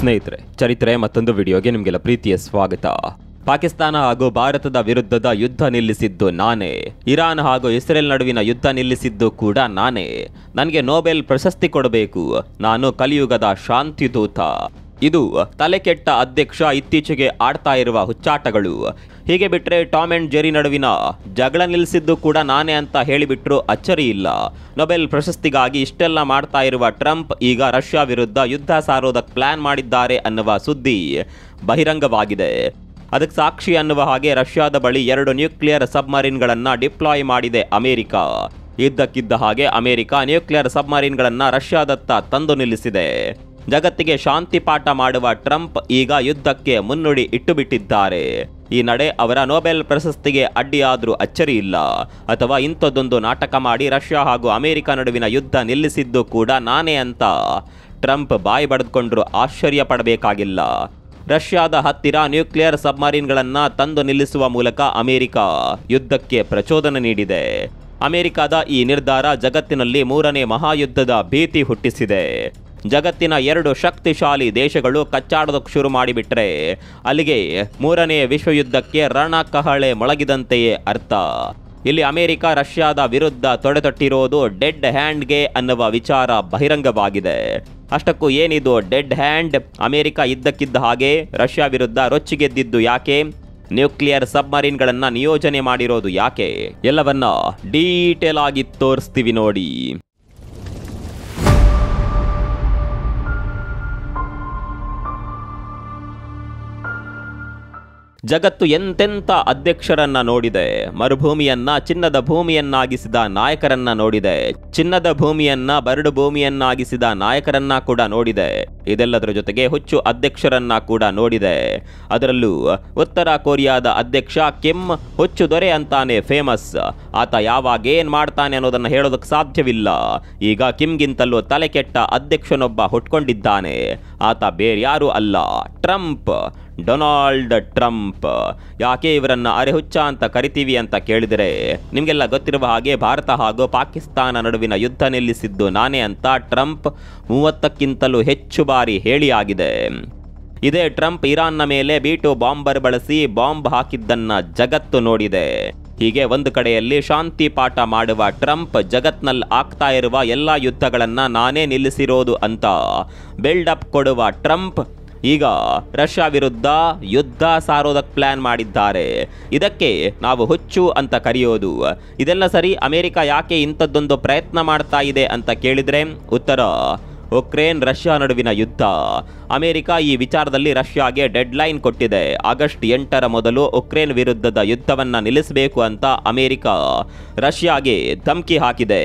ಸ್ನೇಹಿತರೆ, ಚರಿತ್ರೆ ಮತ್ತೊಂದು ವಿಡಿಯೋಗೆ ನಿಮಗೆಲ್ಲ ಪ್ರೀತಿಯ ಸ್ವಾಗತ. ಪಾಕಿಸ್ತಾನ ಹಾಗೂ ಭಾರತದ ವಿರುದ್ಧದ ಯುದ್ಧ ನಿಲ್ಲಿಸಿದ್ದು ನಾನೇ. ಇರಾನ್ ಹಾಗೂ ಇಸ್ರೇಲ್ ನಡುವಿನ ಯುದ್ಧ ನಿಲ್ಲಿಸಿದ್ದು ಕೂಡ ನಾನೇ. ನನಗೆ ನೊಬೆಲ್ ಪ್ರಶಸ್ತಿ ಕೊಡಬೇಕು. ನಾನು ಕಲಿಯುಗದ ಶಾಂತಿದೂತ. ಇದು ತಲೆಕೆಟ್ಟ ಅಧ್ಯಕ್ಷ ಇತ್ತೀಚೆಗೆ ಆಡ್ತಾ ಇರುವ ಹುಚ್ಚಾಟಗಳು. ಹೀಗೆ ಬಿಟ್ಟರೆ ಟಾಮ್ ಅಂಡ್ ಜೆರಿ ನಡುವಿನ ಜಗಳ ನಿಲ್ಲಿಸಿದ್ದು ಕೂಡ ನಾನೇ ಅಂತ ಹೇಳಿಬಿಟ್ರು ಅಚ್ಚರಿ ಇಲ್ಲ. ನೊಬೆಲ್ ಪ್ರಶಸ್ತಿಗಾಗಿ ಇಷ್ಟೆಲ್ಲ ಮಾಡ್ತಾ ಇರುವ ಟ್ರಂಪ್ ಈಗ ರಷ್ಯಾ ವಿರುದ್ಧ ಯುದ್ಧ ಸಾರೋದಕ್ಕೆ ಪ್ಲಾನ್ ಮಾಡಿದ್ದಾರೆ ಅನ್ನುವ ಸುದ್ದಿ ಬಹಿರಂಗವಾಗಿದೆ. ಅದಕ್ಕೆ ಸಾಕ್ಷಿ ಅನ್ನುವ ಹಾಗೆ ರಷ್ಯಾದ ಬಳಿ 2 ನ್ಯೂಕ್ಲಿಯರ್ ಸಬ್ಮರೀನ್ಗಳನ್ನು ಡಿಪ್ಲಾಯ್ ಮಾಡಿದೆ ಅಮೆರಿಕ. ಇದ್ದಕ್ಕಿದ್ದ ಹಾಗೆ ಅಮೆರಿಕ ನ್ಯೂಕ್ಲಿಯರ್ ಸಬ್ಮರೀನ್ಗಳನ್ನು ರಷ್ಯಾದತ್ತ ತಂದು ನಿಲ್ಲಿಸಿದೆ. ಜಗತ್ತಿಗೆ ಶಾಂತಿ ಪಾಠ ಮಾಡುವ ಟ್ರಂಪ್ ಈಗ ಯುದ್ಧಕ್ಕೆ ಮುನ್ನುಡಿ ಇಟ್ಟುಬಿಟ್ಟಿದ್ದಾರೆ. ಈ ನಡೆ ಅವರ ನೊಬೆಲ್ ಪ್ರಶಸ್ತಿಗೆ ಅಡ್ಡಿಯಾದ್ರೂ ಅಚ್ಚರಿ ಇಲ್ಲ. ಅಥವಾ ಇಂಥದ್ದೊಂದು ನಾಟಕ ಮಾಡಿ ರಷ್ಯಾ ಹಾಗೂ ಅಮೆರಿಕ ನಡುವಿನ ಯುದ್ಧ ನಿಲ್ಲಿಸಿದ್ದು ಕೂಡ ನಾನೇ ಅಂತ ಟ್ರಂಪ್ ಬಾಯಿ ಬಡಿದುಕೊಂಡ್ರು ಆಶ್ಚರ್ಯ ಪಡಬೇಕಾಗಿಲ್ಲ. ರಷ್ಯಾದ ಹತ್ತಿರ ನ್ಯೂಕ್ಲಿಯರ್ ಸಬ್ಮರೀನ್ಗಳನ್ನು ತಂದು ನಿಲ್ಲಿಸುವ ಮೂಲಕ ಅಮೆರಿಕ ಯುದ್ಧಕ್ಕೆ ಪ್ರಚೋದನೆ ನೀಡಿದೆ. ಅಮೆರಿಕದ ಈ ನಿರ್ಧಾರ ಜಗತ್ತಿನಲ್ಲಿ 3ನೇ ಮಹಾಯುದ್ಧದ ಭೀತಿ ಹುಟ್ಟಿಸಿದೆ. ಜಗತ್ತಿನ 2 ಶಕ್ತಿಶಾಲಿ ದೇಶಗಳು ಕಚ್ಚಾಡೋದಕ್ಕೆ ಶುರು ಮಾಡಿಬಿಟ್ರೆ ಅಲ್ಲಿಗೆ 3ನೇ ವಿಶ್ವಯುದ್ಧಕ್ಕೆ ರಣಕಹಳೆ ಮೊಳಗಿದಂತೆಯೇ ಅರ್ಥ. ಇಲ್ಲಿ ಅಮೆರಿಕ ರಷ್ಯಾದ ವಿರುದ್ಧ ತೊಡೆತಟ್ಟಿರೋದು ಡೆಡ್ ಹ್ಯಾಂಡ್ಗೆ ಅನ್ನುವ ವಿಚಾರ ಬಹಿರಂಗವಾಗಿದೆ. ಅಷ್ಟಕ್ಕೂ ಏನಿದು ಡೆಡ್ ಹ್ಯಾಂಡ್? ಅಮೆರಿಕ ಇದ್ದಕ್ಕಿದ್ದ ಹಾಗೆ ರಷ್ಯಾ ವಿರುದ್ಧ ರೊಚ್ಚಿಗೆದ್ದಿದ್ದು ಯಾಕೆ? ನ್ಯೂಕ್ಲಿಯರ್ ಸಬ್ಮರೀನ್ಗಳನ್ನು ನಿಯೋಜನೆ ಮಾಡಿರೋದು ಯಾಕೆ? ಎಲ್ಲವನ್ನ ಡೀಟೇಲ್ ಆಗಿ ತೋರಿಸ್ತೀವಿ ನೋಡಿ. ಜಗತ್ತು ಎಂತೆಂಥ ಅಧ್ಯಕ್ಷರನ್ನ ನೋಡಿದೆ. ಮರುಭೂಮಿಯನ್ನ ಚಿನ್ನದ ಭೂಮಿಯನ್ನಾಗಿಸಿದ ನಾಯಕರನ್ನ ನೋಡಿದೆ. ಚಿನ್ನದ ಭೂಮಿಯನ್ನ ಬರಡು ಭೂಮಿಯನ್ನಾಗಿಸಿದ ನಾಯಕರನ್ನ ಕೂಡ ನೋಡಿದೆ. ಇದೆಲ್ಲದರ ಜೊತೆಗೆ ಹುಚ್ಚು ಅಧ್ಯಕ್ಷರನ್ನ ಕೂಡ ನೋಡಿದೆ. ಅದರಲ್ಲೂ ಉತ್ತರ ಕೊರಿಯಾದ ಅಧ್ಯಕ್ಷ ಕಿಮ್ ಹುಚ್ಚು ದೊರೆ ಅಂತಾನೆ ಫೇಮಸ್. ಆತ ಯಾವಾಗ ಏನ್ ಮಾಡ್ತಾನೆ ಅನ್ನೋದನ್ನ ಹೇಳೋದಕ್ಕೆ ಸಾಧ್ಯವಿಲ್ಲ. ಈಗ ಕಿಮ್ಗಿಂತಲೂ ತಲೆ ಕೆಟ್ಟ ಅಧ್ಯಕ್ಷನೊಬ್ಬ ಹುಟ್ಕೊಂಡಿದ್ದಾನೆ. ಆತ ಬೇರ್ಯಾರೂ ಅಲ್ಲ, ಟ್ರಂಪ್, ಡೊನಾಲ್ಡ್ ಟ್ರಂಪ್. ಯಾಕೆ ಇವರನ್ನ ಅರೆಹುಚ್ಚ ಅಂತ ಕರಿತೀವಿ ಅಂತ ಕೇಳಿದರೆ ನಿಮಗೆಲ್ಲ ಗೊತ್ತಿರುವ ಹಾಗೆ ಭಾರತ ಹಾಗೂ ಪಾಕಿಸ್ತಾನ ನಡುವಿನ ಯುದ್ಧ ನಿಲ್ಲಿಸಿದ್ದು ನಾನೇ ಅಂತ ಟ್ರಂಪ್ 30ಕ್ಕಿಂತಲೂ ಹೆಚ್ಚು ಬಾರಿ ಹೇಳಿಯಾಗಿದೆ. ಇದೇ ಟ್ರಂಪ್ ಇರಾನ್ನ ಮೇಲೆ B2 ಬಾಂಬರ್ ಬಳಸಿ ಬಾಂಬ್ ಹಾಕಿದ್ದನ್ನ ಜಗತ್ತು ನೋಡಿದೆ. ಹೀಗೆ ಒಂದು ಕಡೆಯಲ್ಲಿ ಶಾಂತಿ ಪಾಠ ಮಾಡುವ ಟ್ರಂಪ್ ಜಗತ್ನಲ್ಲಿ ಆಗ್ತಾ ಇರುವ ಎಲ್ಲ ಯುದ್ಧಗಳನ್ನ ನಾನೇ ನಿಲ್ಲಿಸಿರೋದು ಅಂತ ಬಿಲ್ಡಪ್ ಕೊಡುವ ಟ್ರಂಪ್ ಈಗ ರಷ್ಯಾ ವಿರುದ್ಧ ಯುದ್ಧ ಸಾರೋದಕ್ಕೆ ಪ್ಲಾನ್ ಮಾಡಿದ್ದಾರೆ. ಇದಕ್ಕೆ ನಾವು ಹುಚ್ಚು ಅಂತ ಕರೆಯೋದು. ಇದೆಲ್ಲ ಸರಿ. ಅಮೆರಿಕ ಯಾಕೆ ಇಂಥದ್ದೊಂದು ಪ್ರಯತ್ನ ಮಾಡ್ತಾ ಇದೆ ಅಂತ ಕೇಳಿದ್ರೆ ಉತ್ತರ ಉಕ್ರೇನ್ ರಷ್ಯಾ ನಡುವಿನ ಯುದ್ಧ. ಅಮೆರಿಕ ಈ ವಿಚಾರದಲ್ಲಿ ರಷ್ಯಾಗೆ ಡೆಡ್ಲೈನ್ ಕೊಟ್ಟಿದೆ. ಆಗಸ್ಟ್ 8ರ ಮೊದಲು ಉಕ್ರೇನ್ ವಿರುದ್ಧದ ಯುದ್ಧವನ್ನು ನಿಲ್ಲಿಸಬೇಕು ಅಂತ ಅಮೆರಿಕ ರಷ್ಯಾಗೆ ಧಮಕಿ ಹಾಕಿದೆ.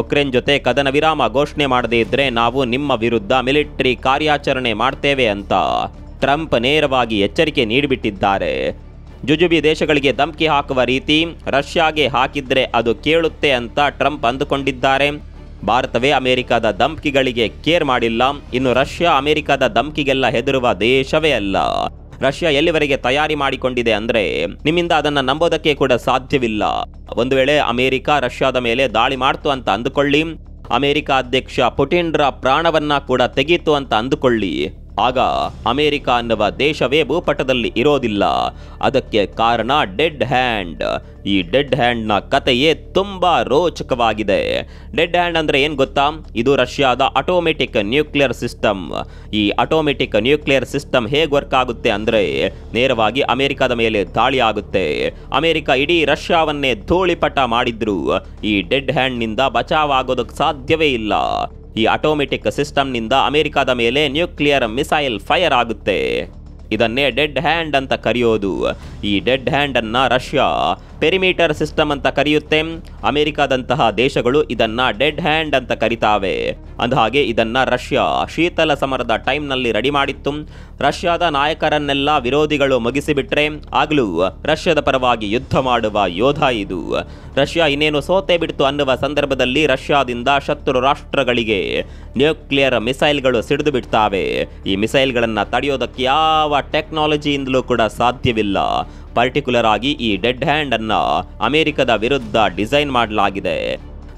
ಉಕ್ರೇನ್ ಜೊತೆ ಕದನ ವಿರಾಮ ಘೋಷಣೆ ಮಾಡದೇ ಇದ್ರೆ ನಾವು ನಿಮ್ಮ ವಿರುದ್ಧ ಮಿಲಿಟರಿ ಕಾರ್ಯಾಚರಣೆ ಮಾಡ್ತೇವೆ ಅಂತ ಟ್ರಂಪ್ ನೇರವಾಗಿ ಎಚ್ಚರಿಕೆ ನೀಡಿಬಿಟ್ಟಿದ್ದಾರೆ. ಜುಜುಬಿ ದೇಶಗಳಿಗೆ ಧಮಕಿ ಹಾಕುವ ರೀತಿ ರಷ್ಯಾಗೆ ಹಾಕಿದ್ರೆ ಅದು ಕೇಳುತ್ತೆ ಅಂತ ಟ್ರಂಪ್ ಅಂದುಕೊಂಡಿದ್ದಾರೆ. ಭಾರತವೇ ಅಮೆರಿಕದ ಧಮಕಿಗಳಿಗೆ ಕೇರ್ ಮಾಡಿಲ್ಲ. ಇನ್ನು ರಷ್ಯಾ ಅಮೆರಿಕದ ಧಮಕಿಗೆಲ್ಲ ಹೆದರುವ ದೇಶವೇ ಅಲ್ಲ. ರಷ್ಯಾ ಎಲ್ಲಿವರೆಗೆ ತಯಾರಿ ಮಾಡಿಕೊಂಡಿದೆ ಅಂದ್ರೆ ನಿಮ್ಮಿಂದ ಅದನ್ನ ನಂಬೋದಕ್ಕೆ ಕೂಡ ಸಾಧ್ಯವಿಲ್ಲ. ಒಂದು ವೇಳೆ ಅಮೆರಿಕ ರಷ್ಯಾದ ಮೇಲೆ ದಾಳಿ ಮಾಡ್ತು ಅಂತ ಅಂದುಕೊಳ್ಳಿ, ಅಮೆರಿಕ ಅಧ್ಯಕ್ಷ ಪುಟಿನ್ರ ಪ್ರಾಣವನ್ನ ಕೂಡ ತೆಗೀತು ಅಂತ ಅಂದುಕೊಳ್ಳಿ, ಆಗ ಅಮೆರಿಕ ಅನ್ನುವ ದೇಶವೇ ಭೂಪಟದಲ್ಲಿ ಇರೋದಿಲ್ಲ. ಅದಕ್ಕೆ ಕಾರಣ ಡೆಡ್ ಹ್ಯಾಂಡ್. ಈ ಡೆಡ್ ಹ್ಯಾಂಡ್ನ ಕಥೆಯೇ ತುಂಬಾ ರೋಚಕವಾಗಿದೆ. ಡೆಡ್ ಹ್ಯಾಂಡ್ ಅಂದ್ರೆ ಏನ್ ಗೊತ್ತಾ? ಇದು ರಷ್ಯಾದ ಆಟೋಮೆಟಿಕ್ ನ್ಯೂಕ್ಲಿಯರ್ ಸಿಸ್ಟಮ್. ಈ ಆಟೋಮೆಟಿಕ್ ನ್ಯೂಕ್ಲಿಯರ್ ಸಿಸ್ಟಮ್ ಹೇಗೆ ವರ್ಕ್ ಆಗುತ್ತೆ ಅಂದ್ರೆ ನೇರವಾಗಿ ಅಮೆರಿಕದ ಮೇಲೆ ದಾಳಿ ಆಗುತ್ತೆ. ಅಮೆರಿಕ ಇಡೀ ರಷ್ಯಾವನ್ನೇ ಧೂಳಿಪಟ ಮಾಡಿದ್ರು ಈ ಡೆಡ್ ಹ್ಯಾಂಡ್ ನಿಂದ ಬಚಾವ್ ಆಗೋದಕ್ಕೆ ಸಾಧ್ಯವೇ ಇಲ್ಲ. ಈ ಆಟೋಮೆಟಿಕ್ ಸಿಸ್ಟಮ್ನಿಂದ ಅಮೆರಿಕದ ಮೇಲೆ ನ್ಯೂಕ್ಲಿಯರ್ ಮಿಸೈಲ್ ಫೈರ್ ಆಗುತ್ತೆ. ಇದನ್ನೇ ಡೆಡ್ ಹ್ಯಾಂಡ್ ಅಂತ ಕರೆಯೋದು. ಈ ಡೆಡ್ ಹ್ಯಾಂಡ್ ಅನ್ನ ರಷ್ಯಾ ಪೆರಿಮೀಟರ್ ಸಿಸ್ಟಮ್ ಅಂತ ಕರೆಯುತ್ತೆ. ಅಮೆರಿಕದಂತಹ ದೇಶಗಳು ಇದನ್ನ ಡೆಡ್ ಹ್ಯಾಂಡ್ ಅಂತ ಕರಿತಾವೆ. ಅಂದಹಾಗೆ ಇದನ್ನ ರಷ್ಯಾ ಶೀತಲ ಸಮರದ ಟೈಮ್ನಲ್ಲಿ ರೆಡಿ ಮಾಡಿತ್ತು. ರಷ್ಯಾದ ನಾಯಕರನ್ನೆಲ್ಲ ವಿರೋಧಿಗಳು ಮುಗಿಸಿಬಿಟ್ರೆ ಆಗ್ಲೂ ರಷ್ಯಾದ ಪರವಾಗಿ ಯುದ್ಧ ಮಾಡುವ ಯೋಧ ಇದು. ರಷ್ಯಾ ಇನ್ನೇನು ಸೋತೆ ಬಿಡ್ತು ಅನ್ನುವ ಸಂದರ್ಭದಲ್ಲಿ ರಷ್ಯಾದಿಂದ ಶತ್ರು ರಾಷ್ಟ್ರಗಳಿಗೆ ನ್ಯೂಕ್ಲಿಯರ್ ಮಿಸೈಲ್ಗಳು ಸಿಡಿದು ಬಿಡ್ತಾವೆ. ಈ ಮಿಸೈಲ್ಗಳನ್ನು ತಡೆಯೋದಕ್ಕೆ ಯಾವ ಟೆಕ್ನಾಲಜಿಯಿಂದಲೂ ಕೂಡ ಸಾಧ್ಯವಿಲ್ಲ. ಪರ್ಟಿಕ್ಯುಲರ್ ಆಗಿ ಈ ಡೆಡ್ ಹ್ಯಾಂಡ್ ಅನ್ನ ಅಮೆರಿಕದ ವಿರುದ್ಧ ಡಿಸೈನ್ ಮಾಡಲಾಗಿದೆ.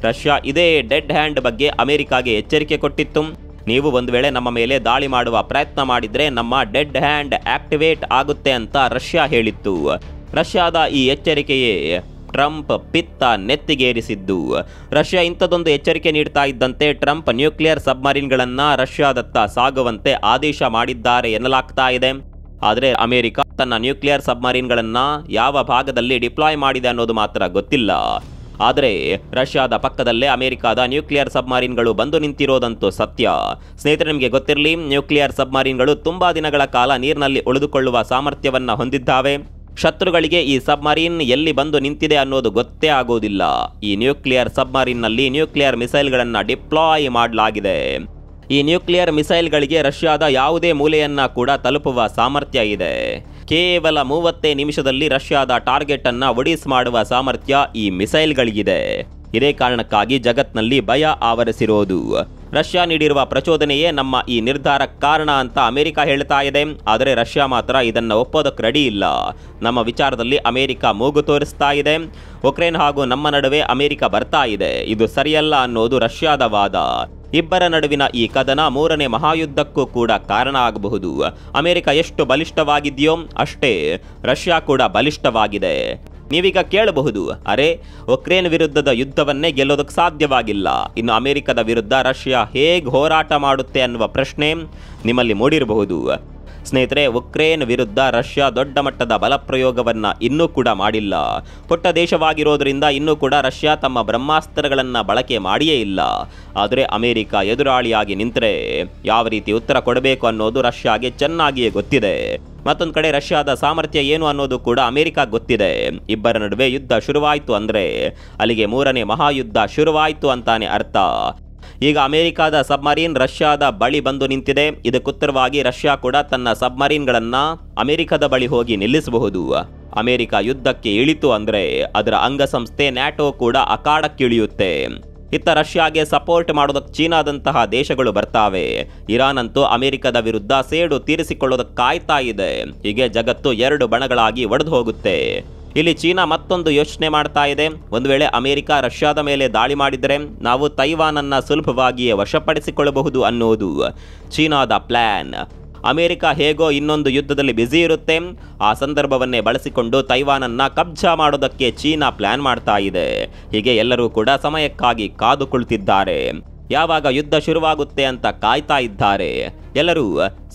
ರಷ್ಯಾ ಇದೇ ಡೆಡ್ ಹ್ಯಾಂಡ್ ಬಗ್ಗೆ ಅಮೆರಿಕಾಗೆ ಎಚ್ಚರಿಕೆ ಕೊಟ್ಟಿತ್ತು. ನೀವು ಒಂದು ವೇಳೆ ನಮ್ಮ ಮೇಲೆ ದಾಳಿ ಮಾಡುವ ಪ್ರಯತ್ನ ಮಾಡಿದ್ರೆ ನಮ್ಮ ಡೆಡ್ ಹ್ಯಾಂಡ್ ಆಕ್ಟಿವೇಟ್ ಆಗುತ್ತೆ ಅಂತ ರಷ್ಯಾ ಹೇಳಿತ್ತು. ರಷ್ಯಾದ ಈ ಎಚ್ಚರಿಕೆಯೇ ಟ್ರಂಪ್ ಪಿತ್ತ ನೆತ್ತಿಗೇರಿಸಿದ್ದು. ರಷ್ಯಾ ಇಂಥದೊಂದು ಎಚ್ಚರಿಕೆ ನೀಡ್ತಾ ಇದ್ದಂತೆ ಟ್ರಂಪ್ ನ್ಯೂಕ್ಲಿಯರ್ ಸಬ್ಮರೀನ್ಗಳನ್ನು ರಷ್ಯಾದತ್ತ ಸಾಗುವಂತೆ ಆದೇಶ ಮಾಡಿದ್ದಾರೆ ಎನ್ನಲಾಗ್ತಾ ಇದೆ. ಆದರೆ ಅಮೆರಿಕ ತನ್ನ ನ್ಯೂಕ್ಲಿಯರ್ ಸಬ್ಮರೀನ್ಗಳನ್ನು ಯಾವ ಭಾಗದಲ್ಲಿ ಡಿಪ್ಲಾಯ್ ಮಾಡಿದೆ ಅನ್ನೋದು ಮಾತ್ರ ಗೊತ್ತಿಲ್ಲ. ಆದರೆ ರಷ್ಯಾದ ಪಕ್ಕದಲ್ಲೇ ಅಮೆರಿಕದ ನ್ಯೂಕ್ಲಿಯರ್ ಸಬ್ಮರೀನ್ಗಳು ಬಂದು ನಿಂತಿರೋದಂತೂ ಸತ್ಯ. ಸ್ನೇಹಿತರೆ, ನಿಮಗೆ ಗೊತ್ತಿರಲಿ, ನ್ಯೂಕ್ಲಿಯರ್ ಸಬ್ಮರೀನ್ಗಳು ತುಂಬಾ ದಿನಗಳ ಕಾಲ ನೀರಿನಲ್ಲಿ ಉಳಿದುಕೊಳ್ಳುವ ಸಾಮರ್ಥ್ಯವನ್ನು ಹೊಂದಿದ್ದಾವೆ. ಶತ್ರುಗಳಿಗೆ ಈ ಸಬ್ಮರೀನ್ ಎಲ್ಲಿ ಬಂದು ನಿಂತಿದೆ ಅನ್ನೋದು ಗೊತ್ತೇ ಆಗೋದಿಲ್ಲ. ಈ ನ್ಯೂಕ್ಲಿಯರ್ ಸಬ್ಮರೀನ್ನಲ್ಲಿ ನ್ಯೂಕ್ಲಿಯರ್ ಮಿಸೈಲ್ಗಳನ್ನು ಡಿಪ್ಲಾಯ್ ಮಾಡಲಾಗಿದೆ. ಈ ನ್ಯೂಕ್ಲಿಯರ್ ಮಿಸೈಲ್ಗಳಿಗೆ ರಷ್ಯಾದ ಯಾವುದೇ ಮೂಲೆಯನ್ನ ಕೂಡ ತಲುಪುವ ಸಾಮರ್ಥ್ಯ ಇದೆ. ಕೇವಲ 30 ನಿಮಿಷದಲ್ಲಿ ರಷ್ಯಾದ ಟಾರ್ಗೆಟ್ ಅನ್ನ ಒಡಿಸ್ ಮಾಡುವ ಸಾಮರ್ಥ್ಯ ಈ ಮಿಸೈಲ್ಗಳಿಗಿದೆ. ಇದೇ ಕಾರಣಕ್ಕಾಗಿ ಜಗತ್ನಲ್ಲಿ ಭಯ ಆವರಿಸಿರೋದು. ರಷ್ಯಾ ನೀಡಿರುವ ಪ್ರಚೋದನೆಯೇ ನಮ್ಮ ಈ ನಿರ್ಧಾರಕ್ಕೆ ಕಾರಣ ಅಂತ ಅಮೆರಿಕ ಹೇಳ್ತಾ ಇದೆ. ಆದರೆ ರಷ್ಯಾ ಮಾತ್ರ ಇದನ್ನು ಒಪ್ಪೋದಕ್ಕೆ ರೆಡಿ ಇಲ್ಲ. ನಮ್ಮ ವಿಚಾರದಲ್ಲಿ ಅಮೆರಿಕ ಮೂಗು ತೋರಿಸ್ತಾ ಇದೆ. ಉಕ್ರೇನ್ ಹಾಗೂ ನಮ್ಮ ನಡುವೆ ಅಮೆರಿಕ ಬರ್ತಾ ಇದೆ, ಇದು ಸರಿಯಲ್ಲ ಅನ್ನೋದು ರಷ್ಯಾದ ವಾದ. ಇಬ್ಬರ ನಡುವಿನ ಈ ಕದನ 3ನೇ ಮಹಾಯುದ್ಧಕ್ಕೂ ಕೂಡ ಕಾರಣ ಆಗಬಹುದು. ಅಮೆರಿಕ ಎಷ್ಟು ಬಲಿಷ್ಠವಾಗಿದೆಯೋ ಅಷ್ಟೇ ರಷ್ಯಾ ಕೂಡ ಬಲಿಷ್ಠವಾಗಿದೆ. ನೀವೀಗ ಕೇಳಬಹುದು, ಅರೆ, ಉಕ್ರೇನ್ ವಿರುದ್ಧದ ಯುದ್ಧವನ್ನೇ ಗೆಲ್ಲೋದಕ್ಕೆ ಸಾಧ್ಯವಾಗಿಲ್ಲ, ಇನ್ನು ಅಮೆರಿಕದ ವಿರುದ್ಧ ರಷ್ಯಾ ಹೇಗೆ ಹೋರಾಟ ಮಾಡುತ್ತೆ ಅನ್ನುವ ಪ್ರಶ್ನೆ ನಿಮ್ಮಲ್ಲಿ ಮೂಡಿರಬಹುದು. ಸ್ನೇಹಿತರೆ, ಉಕ್ರೇನ್ ವಿರುದ್ಧ ರಷ್ಯಾ ದೊಡ್ಡ ಮಟ್ಟದ ಬಲಪ್ರಯೋಗವನ್ನು ಇನ್ನೂ ಕೂಡ ಮಾಡಿಲ್ಲ. ಪುಟ್ಟ ದೇಶವಾಗಿರೋದ್ರಿಂದ ಇನ್ನೂ ಕೂಡ ರಷ್ಯಾ ತಮ್ಮ ಬ್ರಹ್ಮಾಸ್ತ್ರಗಳನ್ನು ಬಳಕೆ ಮಾಡಿಯೇ ಇಲ್ಲ. ಆದರೆ ಅಮೆರಿಕ ಎದುರಾಳಿಯಾಗಿ ನಿಂತರೆ ಯಾವ ರೀತಿ ಉತ್ತರ ಕೊಡಬೇಕು ಅನ್ನೋದು ರಷ್ಯಾಗೆ ಚೆನ್ನಾಗಿಯೇ ಗೊತ್ತಿದೆ. ಮತ್ತೊಂದು ಕಡೆ ರಷ್ಯಾದ ಸಾಮರ್ಥ್ಯ ಏನು ಅನ್ನೋದು ಕೂಡ ಅಮೆರಿಕ ಗೊತ್ತಿದೆ. ಇಬ್ಬರ ನಡುವೆ ಯುದ್ಧ ಶುರುವಾಯಿತು ಅಂದರೆ ಅಲ್ಲಿಗೆ 3ನೇ ಮಹಾಯುದ್ಧ ಶುರುವಾಯಿತು ಅಂತಾನೆ ಅರ್ಥ. ಈಗ ಅಮೆರಿಕದ ಸಬ್ಮರೀನ್ ರಷ್ಯಾದ ಬಳಿ ಬಂದು ನಿಂತಿದೆ. ಇದಕ್ಕುತ್ತರವಾಗಿ ರಷ್ಯಾ ಕೂಡ ತನ್ನ ಸಬ್ಮರೀನ್ಗಳನ್ನು ಅಮೆರಿಕದ ಬಳಿ ಹೋಗಿ ನಿಲ್ಲಿಸಬಹುದು. ಅಮೆರಿಕ ಯುದ್ಧಕ್ಕೆ ಇಳಿತು ಅಂದರೆ ಅದರ ಅಂಗಸಂಸ್ಥೆ ನ್ಯಾಟೋ ಕೂಡ ಅಖಾಡಕ್ಕಿಳಿಯುತ್ತೆ. ಇತ್ತ ರಷ್ಯಾಗೆ ಸಪೋರ್ಟ್ ಮಾಡೋದಕ್ಕೆ ಚೀನಾದಂತಹ ದೇಶಗಳು ಬರ್ತಾವೆ. ಇರಾನ್ ಅಂತೂ ಅಮೆರಿಕದ ವಿರುದ್ಧ ಸೇಡು ತೀರಿಸಿಕೊಳ್ಳೋದಕ್ಕೆ ಕಾಯ್ತಾ ಇದೆ. ಹೀಗೆ ಜಗತ್ತು 2 ಬಣಗಳಾಗಿ ಒಡೆದು ಹೋಗುತ್ತೆ. ಇಲ್ಲಿ ಚೀನಾ ಮತ್ತೊಂದು ಯೋಚನೆ ಮಾಡ್ತಾ ಇದೆ. ಒಂದು ವೇಳೆ ಅಮೆರಿಕ ರಷ್ಯಾದ ಮೇಲೆ ದಾಳಿ ಮಾಡಿದರೆ ನಾವು ತೈವಾನನ್ನು ಸುಲಭವಾಗಿಯೇ ವಶಪಡಿಸಿಕೊಳ್ಳಬಹುದು ಅನ್ನೋದು ಚೀನಾದ ಪ್ಲಾನ್. ಅಮೆರಿಕ ಹೇಗೋ ಇನ್ನೊಂದು ಯುದ್ಧದಲ್ಲಿ ಬ್ಯುಸಿ ಇರುತ್ತೆ. ಆ ಸಂದರ್ಭವನ್ನೇ ಬಳಸಿಕೊಂಡು ತೈವಾನನ್ನು ಕಬ್ಜಾ ಮಾಡೋದಕ್ಕೆ ಚೀನಾ ಪ್ಲಾನ್ ಮಾಡ್ತಾ ಇದೆ. ಹೀಗೆ ಎಲ್ಲರೂ ಕೂಡ ಸಮಯಕ್ಕಾಗಿ ಕಾದು ಕುಳಿತಿದ್ದಾರೆ. ಯಾವಾಗ ಯುದ್ಧ ಶುರುವಾಗುತ್ತೆ ಅಂತ ಕಾಯ್ತಾ ಇದ್ದಾರೆ. ಎಲ್ಲರೂ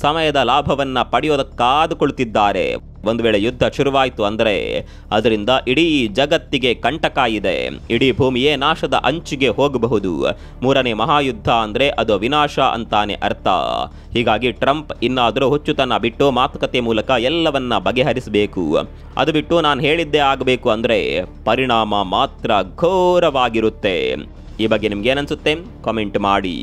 ಸಮಯದ ಲಾಭವನ್ನ ಪಡೆಯೋದಕ್ಕೆ ಕಾದು ಕುಳಿತಿದ್ದಾರೆ. ಒಂದು ವೇಳೆ ಯುದ್ಧ ಶುರುವಾಯಿತು ಅಂದರೆ ಅದರಿಂದ ಇಡೀ ಜಗತ್ತಿಗೆ ಕಂಟಕ ಇದೆ. ಇಡೀ ಭೂಮಿಯೇ ನಾಶದ ಅಂಚಿಗೆ ಹೋಗಬಹುದು. 3ನೇ ಮಹಾಯುದ್ಧ ಅಂದರೆ ಅದು ವಿನಾಶ ಅಂತಾನೆ ಅರ್ಥ. ಹೀಗಾಗಿ ಟ್ರಂಪ್ ಇನ್ನಾದರೂ ಹುಚ್ಚುತನ ಬಿಟ್ಟು ಮಾತುಕತೆ ಮೂಲಕ ಎಲ್ಲವನ್ನ ಬಗೆಹರಿಸಬೇಕು. ಅದು ಬಿಟ್ಟು ನಾನು ಹೇಳಿದ್ದೇ ಆಗಬೇಕು ಅಂದರೆ ಪರಿಣಾಮ ಮಾತ್ರ ಘೋರವಾಗಿರುತ್ತೆ. ಈ ಬಗ್ಗೆ ನಿಮ್ಗೆ ಏನನ್ಸುತ್ತೆ? ಕಾಮೆಂಟ್ ಮಾಡಿ.